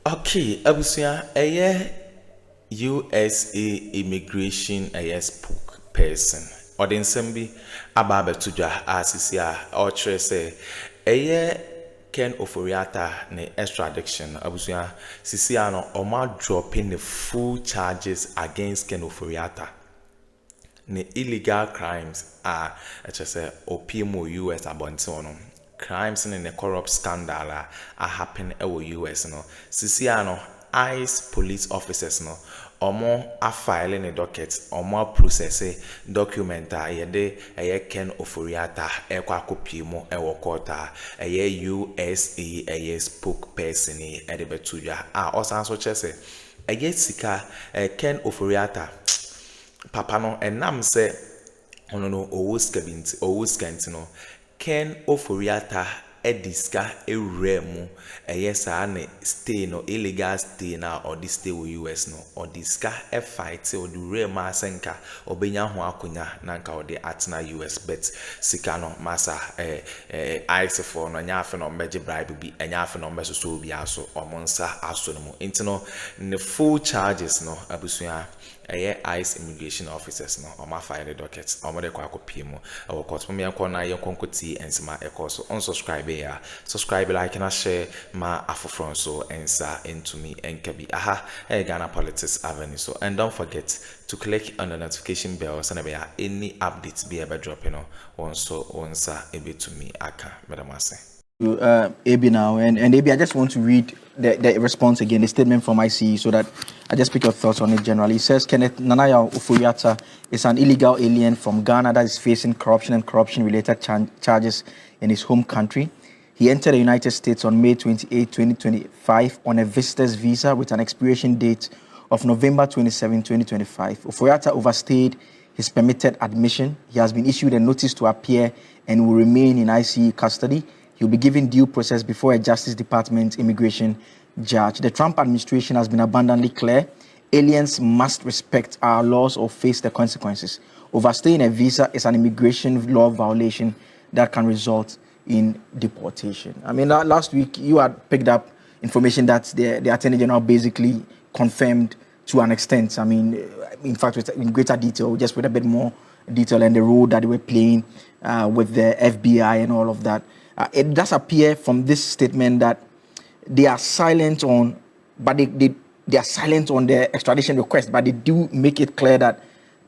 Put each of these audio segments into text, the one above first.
Okay, abusia, USA immigration spokesperson. Or the nsɛm aba abɛto dwa asisi a ɔkyerɛ sɛ Ken Ofori ne extradition abusua sisi a no dropping the full charges against Ken Ofori ne illegal crimes ɛkyɛ sɛ opm US abɔnten no crimes ne corrupt scandal happen US no sisi no ICE police officers no file ne docket process document yɛde Ken Ofori ɛkɔ akɔpie court USA spokesperson ɛde bɛto dwa ɔsan so kyerɛ sɛ sika Ken Ofori papa no enam se ono no owo skant no Ken Ofori ediska ewremu saa ne stay no illegal stay na or the stay with US no or diska fight or the rem asenka obenya ho akonya na nka ode atena US bet sika no masa ice for no nya afa no meje bribe bi enya afa no meso so bi aso omonsa aso no mu intino ne full charges no abusua ICE immigration officers no file the dockets de kwa akopie mu court me yakọ na yekonkoti ensema so unsubscribe ya subscribe, like and share ma afofron so ensa into me enkabi Ghana Politics Avenue. So and don't forget to click on the notification bell so that any updates be ever dropping on so onsa ebe to me aka medamase. AB now and AB, I just want to read the response again, the statement from ICE, so that I just pick your thoughts on it generally. It says Kenneth Nanaya Ofori is an illegal alien from Ghana that is facing corruption and corruption-related charges in his home country. He entered the United States on May 28, 2025 on a visitor's visa with an expiration date of November 27, 2025. Ofori overstayed his permitted admission. He has been issued a notice to appear and will remain in ICE custody. He'll be given due process before a Justice Department immigration judge. The Trump administration has been abundantly clear. Aliens must respect our laws or face the consequences. Overstaying a visa is an immigration law violation that can result in deportation. I mean, last week you had picked up information that the Attorney General basically confirmed to an extent. I mean, in fact, in greater detail, just with a bit more detail and the role that they were playing with the FBI and all of that. It does appear from this statement that they are silent on, but they are silent on the extradition request, but they do make it clear that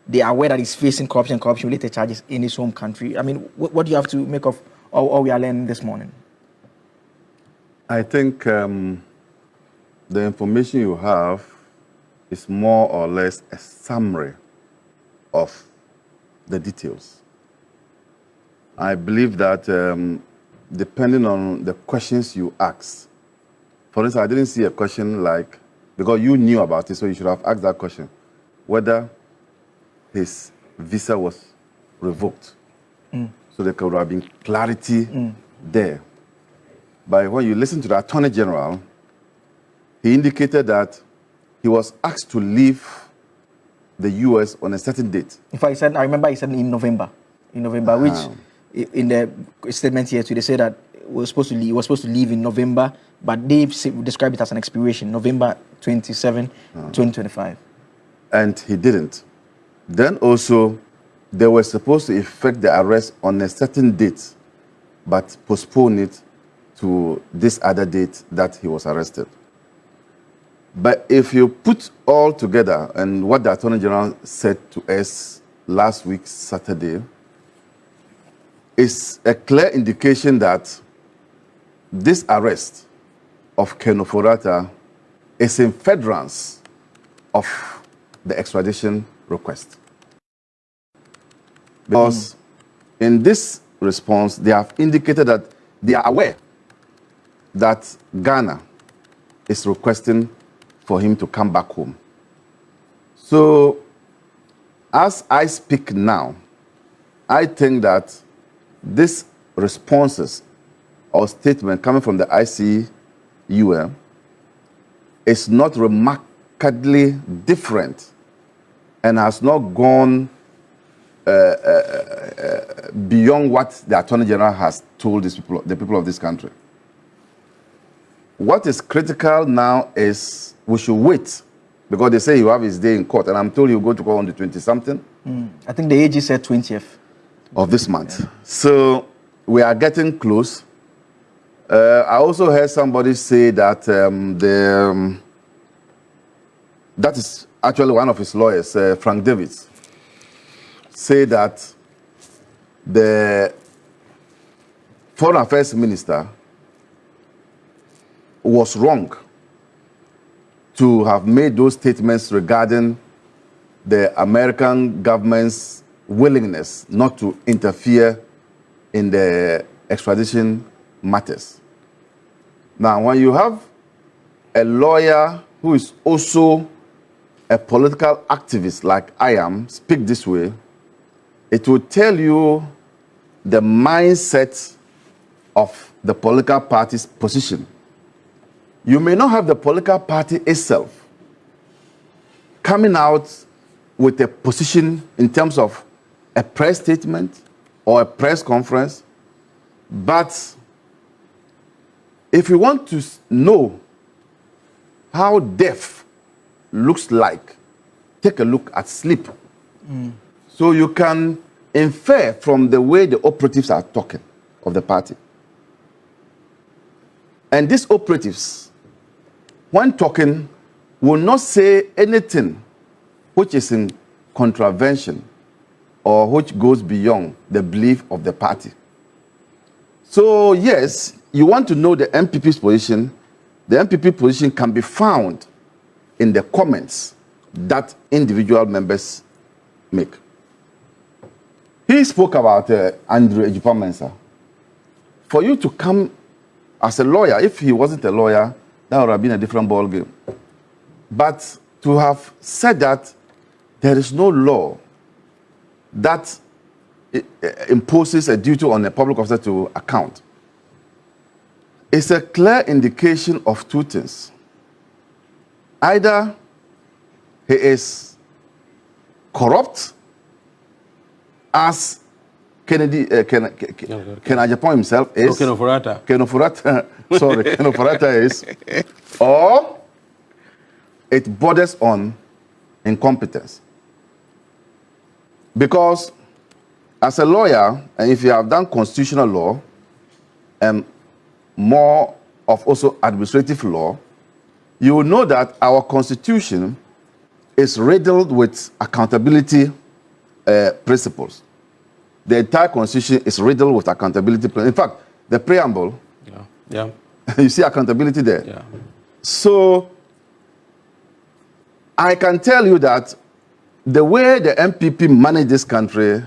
they are aware that he's facing corruption-related charges in his home country. I mean, what do you have to make of all we are learning this morning? I think the information you have is more or less a summary of the details. I believe that depending on the questions you ask. For instance, I didn't see a question like, because you knew about it, so you should have asked that question, whether his visa was revoked. So there could have been clarity there. But when you listen to the Attorney General, he indicated that he was asked to leave the US on a certain date. In fact, I remember he said in November. Which in the statement here today, they say that he was supposed to leave in November, but they described it as an expiration, November 27, 2025. And he didn't. Then also, they were supposed to effect the arrest on a certain date, but postpone it to this other date that he was arrested. But if you put all together and what the Attorney General said to us last week, Saturday, is a clear indication that this arrest of Ken Ofori is in furtherance of the extradition request. Because in this response, they have indicated that they are aware that Ghana is requesting for him to come back home. So, as I speak now, I think that these responses or statement coming from the ICUM is not remarkably different and has not gone beyond what the Attorney General has told these people, the people of this country. what is critical now is we should wait, because they say you have his day in court, and I'm told he'll go to court on the 20-something. I think the AG said 20th. Of this month. Yeah. So we are getting close. I also heard somebody say that that is actually one of his lawyers, Frank Davis, say that the Foreign Affairs Minister was wrong to have made those statements regarding the American government's willingness not to interfere in the extradition matters. Now, when you have a lawyer who is also a political activist like I am speak this way, it will tell you the mindset of the political party's position. You may not have the political party itself coming out with a position in terms of a press statement or a press conference, but if you want to know how death looks like, take a look at sleep. So you can infer from the way the operatives are talking of the party. And these operatives, when talking, will not say anything which is in contravention or which goes beyond the belief of the party. So yes, you want to know the MPP's position. The MPP position can be found in the comments that individual members make. He spoke about Andrew Ejipamensa. For you to come as a lawyer, if he wasn't a lawyer, that would have been a different ballgame. But to have said that there is no law that imposes a duty on a public officer to account, it's a clear indication of two things. Either he is corrupt, as Kennedy, Ken Agyapong himself is. Ken Ofori. Ken Ofori, sorry, Ken Ofori is. Or it borders on incompetence. Because as a lawyer, and if you have done constitutional law and more of also administrative law, you will know that our constitution is riddled with accountability principles. The entire constitution is riddled with accountability principles. In fact, the preamble, you see accountability there. Yeah. So I can tell you that the way the MPP manage this country,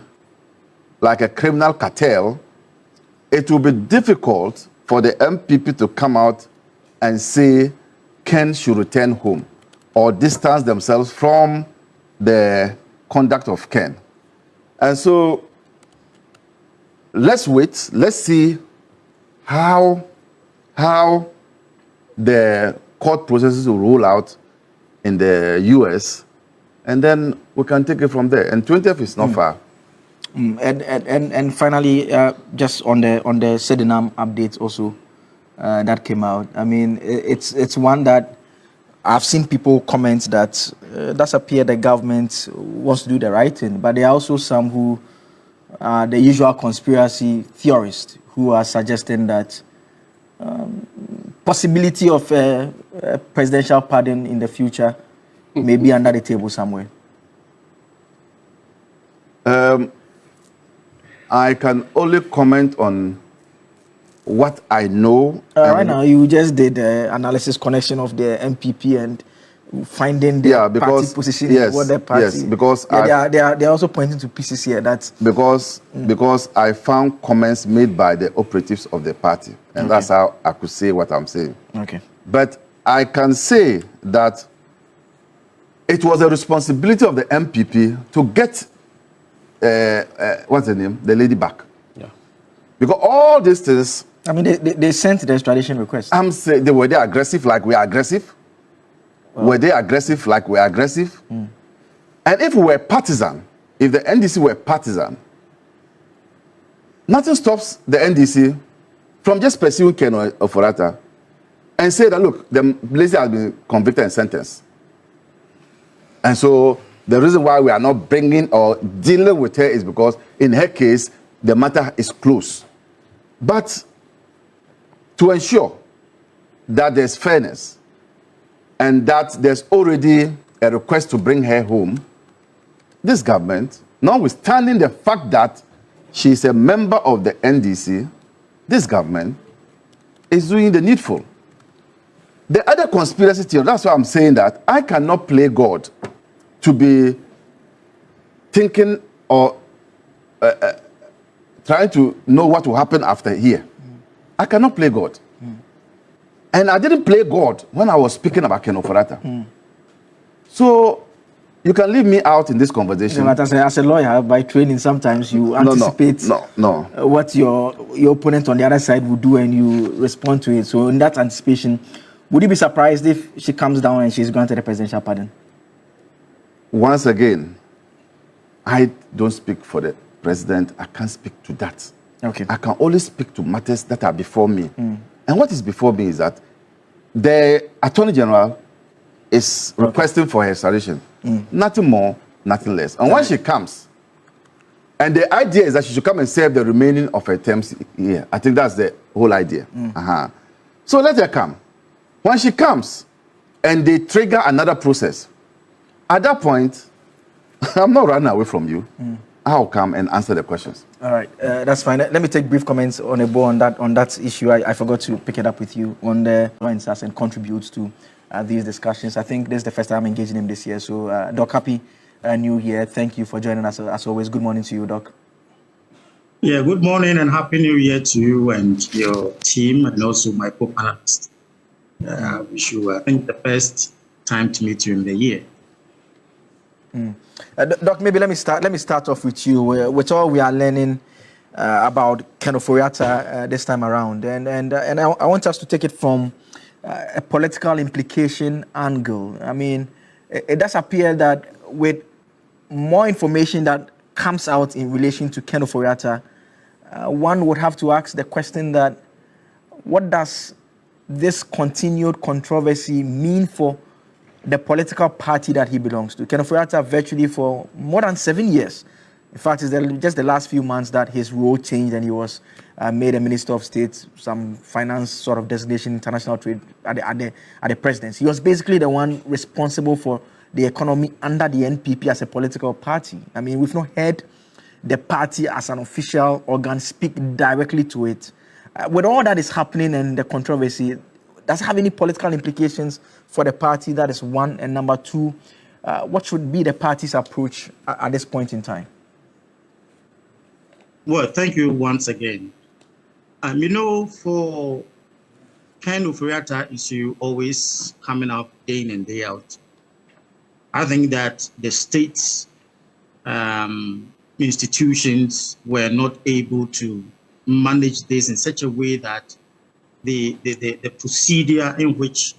like a criminal cartel, it will be difficult for the MPP to come out and say Ken should return home or distance themselves from the conduct of Ken. And so let's wait, let's see how the court processes will roll out in the US, and then we can take it from there. And 20th is not far. And finally, just on the Sedinam updates also that came out. I mean, it's one that I've seen people comment that does appear the government wants to do the right thing, but there are also some who are the usual conspiracy theorists who are suggesting that possibility of a presidential pardon in the future may be under the table somewhere. I can only comment on what I know. Right now, you just did the analysis connection of the MPP and finding the party position in what the party. Yes, because they are also pointing to pieces here. That's because I found comments made by the operatives of the party, and that's how I could say what I'm saying. Okay. But I can say that it was a responsibility of the MPP to get what's her name, the lady back. Yeah. Because all these things. I mean, they sent the extradition request. I'm saying, were they aggressive like we are aggressive? Well, were they aggressive like we are aggressive? And if we were partisan, if the NDC were partisan, nothing stops the NDC from just pursuing Ken Ofori and say that, look, the lady has been convicted and sentenced. And so the reason why we are not bringing or dealing with her is because in her case, the matter is closed. But to ensure that there's fairness and that there's already a request to bring her home, this government, notwithstanding the fact that she's a member of the NDC, this government is doing the needful. The other conspiracy theory, that's why I'm saying that I cannot play God to be thinking or trying to know what will happen after here. I cannot play God. And I didn't play God when I was speaking about Ken Ofori. So you can leave me out in this conversation. No, as a lawyer, by training, sometimes you anticipate what your opponent on the other side will do and you respond to it. So in that anticipation, would you be surprised if she comes down and she's granted a presidential pardon? Once again, I don't speak for the president. I can't speak to that. Okay. I can only speak to matters that are before me. And what is before me is that the Attorney General is requesting for her extradition. Nothing more, nothing less. And when she comes, and the idea is that she should come and serve the remaining of her terms here. I think that's the whole idea. So let her come. When she comes, and they trigger another process, at that point, I'm not running away from you. I'll come and answer the questions. All right, that's fine. Let me take brief comments on on that issue. I forgot to pick it up with you on the joins us and contributes to these discussions. I think this is the first time I'm engaging him this year. So, Doc, happy New Year. Thank you for joining us as always. Good morning to you, Doc. Yeah, good morning and happy New Year to you and your team and also my co-panelists. I wish you, I think, the best time to meet you in the year. Doc, maybe let me start off with you. With all we are learning about Ken Ofori this time around, and I want us to take it from a political implication angle. I mean, it does appear that with more information that comes out in relation to Ken Ofori, one would have to ask the question that what does this continued controversy mean for the political party that he belongs to? Ken Ofori virtually for more than 7 years. In fact, it's just the last few months that his role changed and he was made a Minister of State, some finance sort of designation, international trade at the presidency. He was basically the one responsible for the economy under the NPP as a political party. I mean, we've not heard the party as an official organ speak directly to it. With all that is happening and the controversy, does it have any political implications for the party? That is one. And number two, what should be the party's approach at this point in time? Well, thank you once again. You know, for Ken Ofori issue always coming up day in and day out, I think that the state's institutions were not able to manage this in such a way that the procedure in which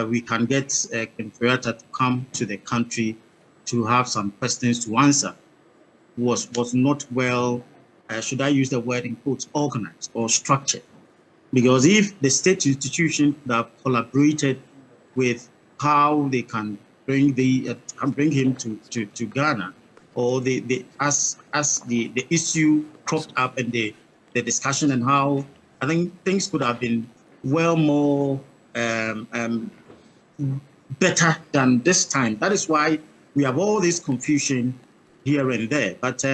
we can get Ken Ofori to come to the country to have some questions to answer was not well, should I use the word in quotes, organized or structured. Because if the state institutions that collaborated with how they can bring him to Ghana, or as the issue cropped up and the discussion and how I think things could have been well more better than this time. That is why we have all this confusion here and there. But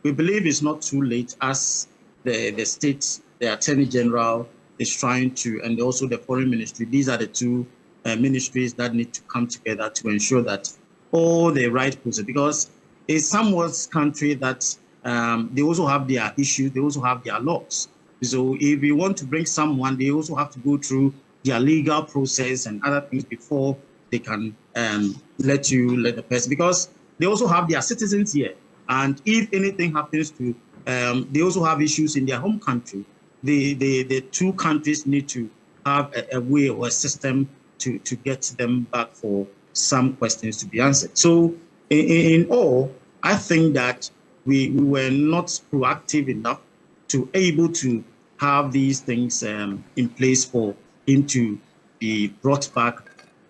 we believe it's not too late as the state, the Attorney General is trying to, and also the Foreign Ministry. These are the two ministries that need to come together to ensure that all the right process, because it's somewhat country that they also have their issues, they also have their laws. So if you want to bring someone, they also have to go through their legal process and other things before they can let the person, because they also have their citizens here. And if anything happens to, they also have issues in their home country. The two countries need to have a way or a system to get them back for some questions to be answered. So in all, I think that we were not proactive enough to able to have these things in place for him to be brought back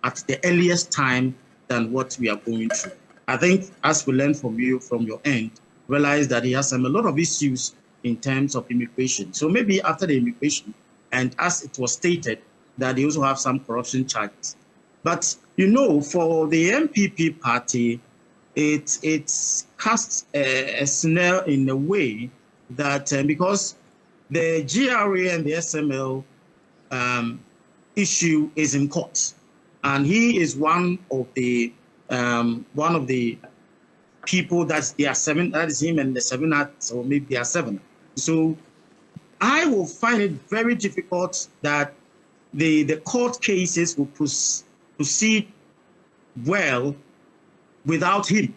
at the earliest time than what we are going through. I think as we learn from you, from your end, realize that he has a lot of issues in terms of immigration. So maybe after the immigration, and as it was stated, that they also have some corruption charges. But, you know, for the MPP party, it casts a snare in a way that because the GRA and the SML issue is in court, and he is one of the people that they are seven. That is him and the seven acts, or maybe they are seven. So I will find it very difficult that the court cases will proceed well without him,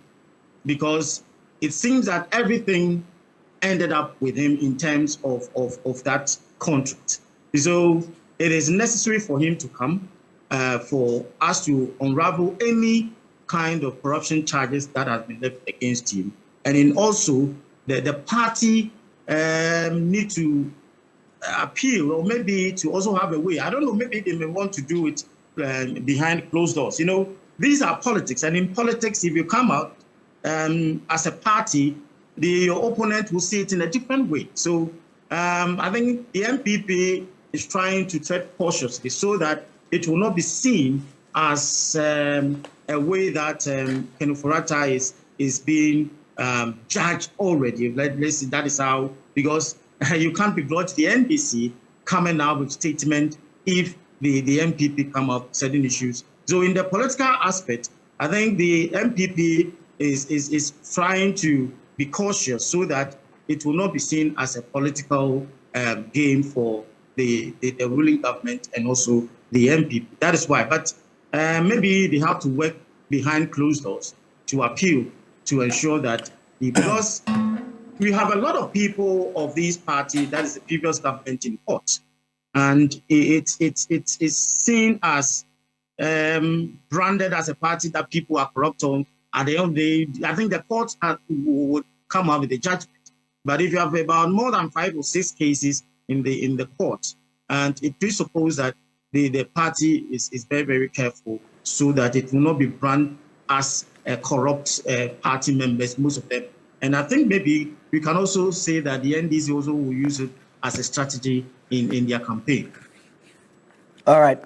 because it seems that everything ended up with him in terms of that contract. So it is necessary for him to come for us to unravel any kind of corruption charges that has been left against him. And then also the party need to appeal, or maybe to also have a way. I don't know, maybe they may want to do it behind closed doors. You know, these are politics. And in politics, if you come out as a party, your opponent will see it in a different way. So I think the MPP is trying to tread cautiously so that it will not be seen as a way that Ken Ofori-Atta is being judged already. Let's see, that is how, because you can't begrudge the NDC coming out with statement if the MPP come up with certain issues. So in the political aspect, I think the MPP is trying to be cautious so that it will not be seen as a political game for the ruling government and also the MPP. That is why. But maybe they have to work behind closed doors to appeal to ensure that, because we have a lot of people of this party, that is the previous government, in court, and it's seen as branded as a party that people are corrupt on. At the end of the day, I think the court would come up with a judgment. But if you have about more than 5 or 6 cases in the court, and it presupposes that the party is very, very careful so that it will not be branded as corrupt party members, most of them. And I think maybe we can also say that the NDC also will use it as a strategy in their campaign. All right.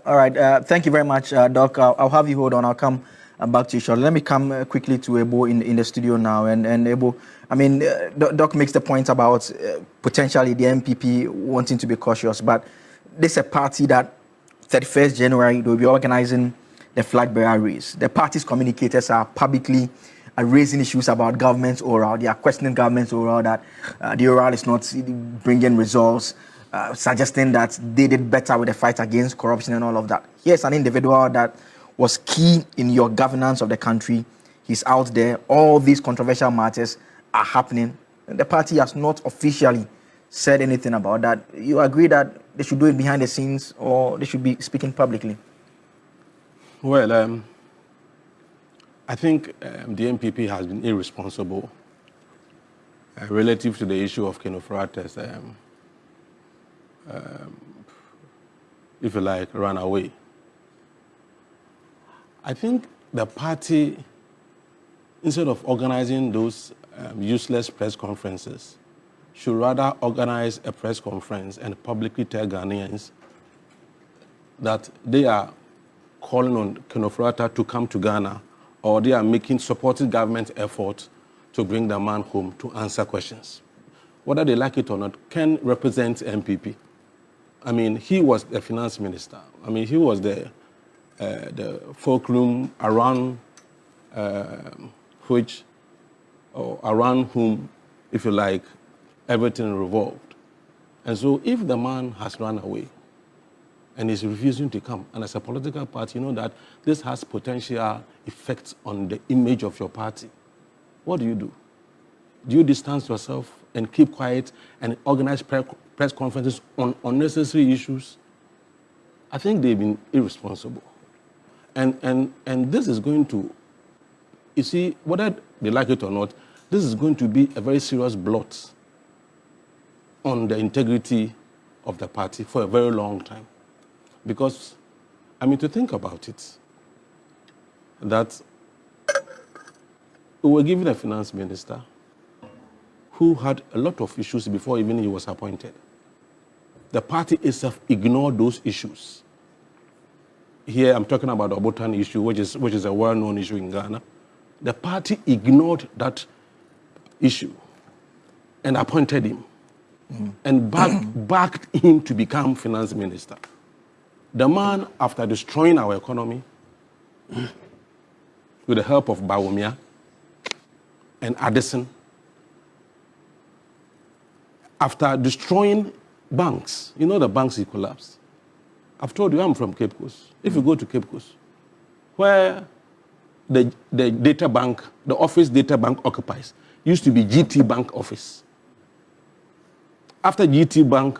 Thank you very much, Doc. I'll have you hold on. I'll come back to you shortly. Let me come quickly to Ebo in the studio now. And Ebo, I mean, Doc makes the point about potentially the MPP wanting to be cautious, but this is a party that 31st January, they'll be organizing the flag bearer race. The party's communicators are publicly raising issues about government's oral. They are questioning government's oral, that the oral is not bringing results, suggesting that they did better with the fight against corruption and all of that. Here's an individual that was key in your governance of the country. He's out there. All these controversial matters are happening. And the party has not officially said anything about that. You agree that they should do it behind the scenes, or they should be speaking publicly? Well, I think the MPP has been irresponsible relative to the issue of Ken Ofori-Atta's, if you like, run away. I think the party, instead of organizing those useless press conferences, should rather organize a press conference and publicly tell Ghanaians that they are calling on Ken Ofori-Atta to come to Ghana, or they are making supported government efforts to bring the man home to answer questions. Whether they like it or not, Ken represents MPP. I mean, he was the finance minister. I mean, he was the fulcrum around around whom, if you like, everything revolved. And so if the man has run away and is refusing to come, and as a political party, you know that this has potential effects on the image of your party, what do? Do you distance yourself and keep quiet and organize press conferences on unnecessary issues? I think they've been irresponsible. And this is going to, you see, whether they like it or not, this is going to be a very serious blot on the integrity of the party for a very long time. Because, I mean, to think about it, that we were given a finance minister who had a lot of issues before even he was appointed. The party itself ignored those issues. Here I'm talking about the Obotan issue, which is a well-known issue in Ghana. The party ignored that issue and appointed him and backed him to become finance minister. The man, after destroying our economy with the help of Bawumia and Addison, after destroying banks, you know the banks he collapsed. I've told you I'm from Cape Coast. If you go to Cape Coast, where the data bank, the office data bank occupies, used to be GT Bank office. After GT Bank,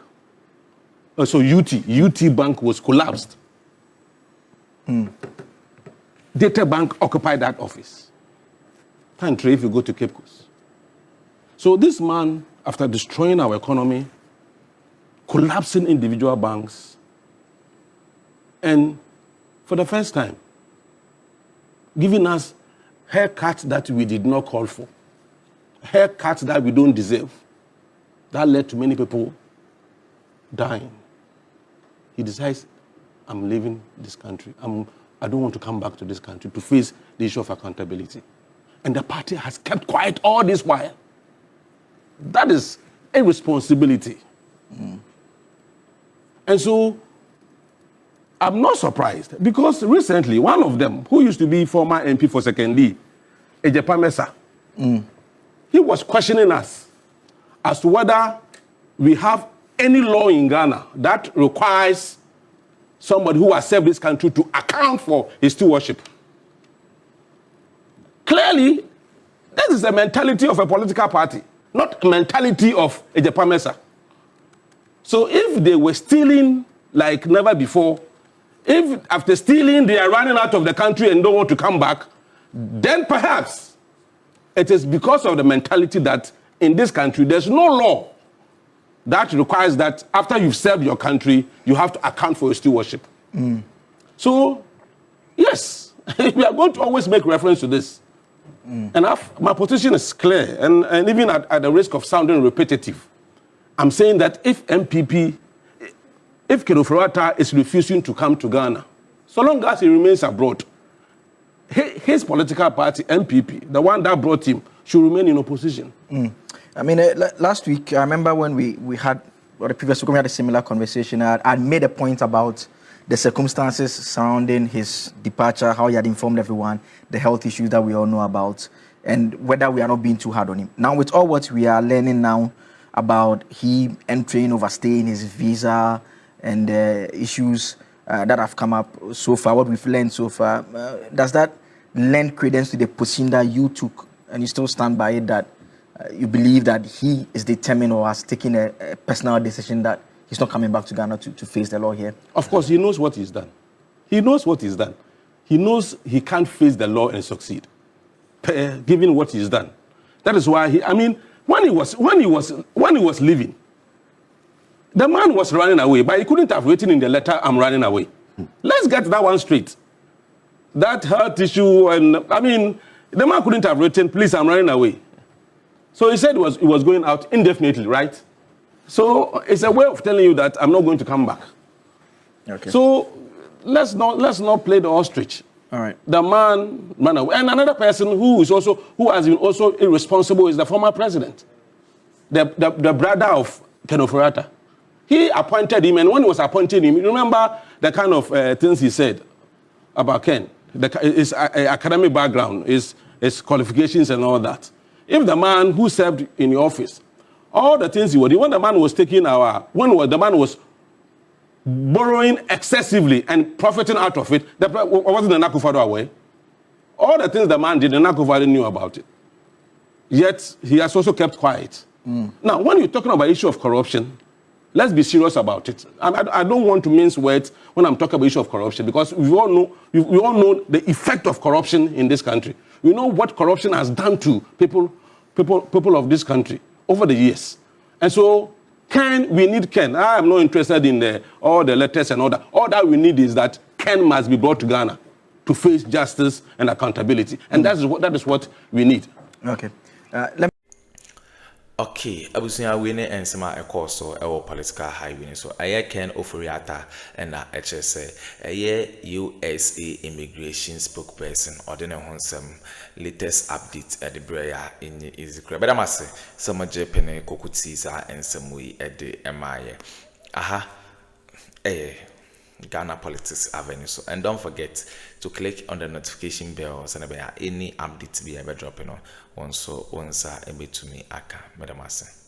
UT Bank was collapsed. Data Bank occupied that office. Country, if you go to Cape Coast. So this man, after destroying our economy, collapsing individual banks, and for the first time, giving us haircuts that we did not call for, haircuts that we don't deserve, that led to many people dying. He decides, I'm leaving this country. I don't want to come back to this country to face the issue of accountability. And the party has kept quiet all this while. That is irresponsibility. And so, I'm not surprised, because recently, one of them, who used to be former MP for Sekendi, Ejepamesa, he was questioning us as to whether we have any law in Ghana that requires somebody who has served this country to account for his stewardship. Clearly, this is the mentality of a political party, not a mentality of Ejepamesa. So if they were stealing like never before, if after stealing they are running out of the country and don't want to come back, then perhaps it is because of the mentality that in this country there's no law that requires that after you've served your country, you have to account for your stewardship. So, yes, we are going to always make reference to this. And my position is clear, and even at the risk of sounding repetitive, I'm saying that if MPP, if Atta is refusing to come to Ghana, so long as he remains abroad, his political party, MPP, the one that brought him, should remain in opposition. I mean, last week, I remember when we had, or the previous week, we had a similar conversation. I made a point about the circumstances surrounding his departure, how he had informed everyone, the health issues that we all know about, and whether we are not being too hard on him. Now, with all what we are learning now about he entering, overstaying his visa, and issues that have come up so far, what we've learned so far, does that lend credence to the position that you took, and you still stand by it, that you believe that he is determined or has taken a personal decision that he's not coming back to Ghana to face the law here? Of course, he knows what he's done. He knows what he's done. He knows he can't face the law and succeed, given what he's done. That is why when he was leaving, the man was running away, but he couldn't have written in the letter, "I'm running away." Let's get that one straight. That health issue, and the man couldn't have written, "Please, I'm running away." So he said he was going out indefinitely, right? So it's a way of telling you that I'm not going to come back. Okay. So let's not play the ostrich. All right. The man ran away, and another person who has been also irresponsible is the former president, the brother of Atta. He appointed him, and when he was appointing him, remember the kind of things he said about Ken, his academic background, his qualifications and all that. If the man who served in the office, all the things he would do, when the man was the man was borrowing excessively and profiting out of it, wasn't the Akuffo away? All the things the man did, the Akuffo knew about it. Yet, he has also kept quiet. Now, when you're talking about issue of corruption, let's be serious about it. I don't want to mince words when I'm talking about issue of corruption, because we all know the effect of corruption in this country. We know what corruption has done to people of this country over the years. And so We need Ken. I am not interested in all the letters and all that. All that we need is that Ken must be brought to Ghana to face justice and accountability. And that is what we need. Okay. Let me. Okay, abusunya we ne ensema ekoso ewo political highway so aye Ken Ofori Atta and na HSA aye USA immigration spokesperson or ne ho nsem latest update at the breya in Israel. But I say some Japan kokuti sa ensem we at the MIA. Aha. Ghana Politics Avenue. So, and don't forget to click on the notification bell so that any updates be ever dropping on so once to me aka. Madam Ase.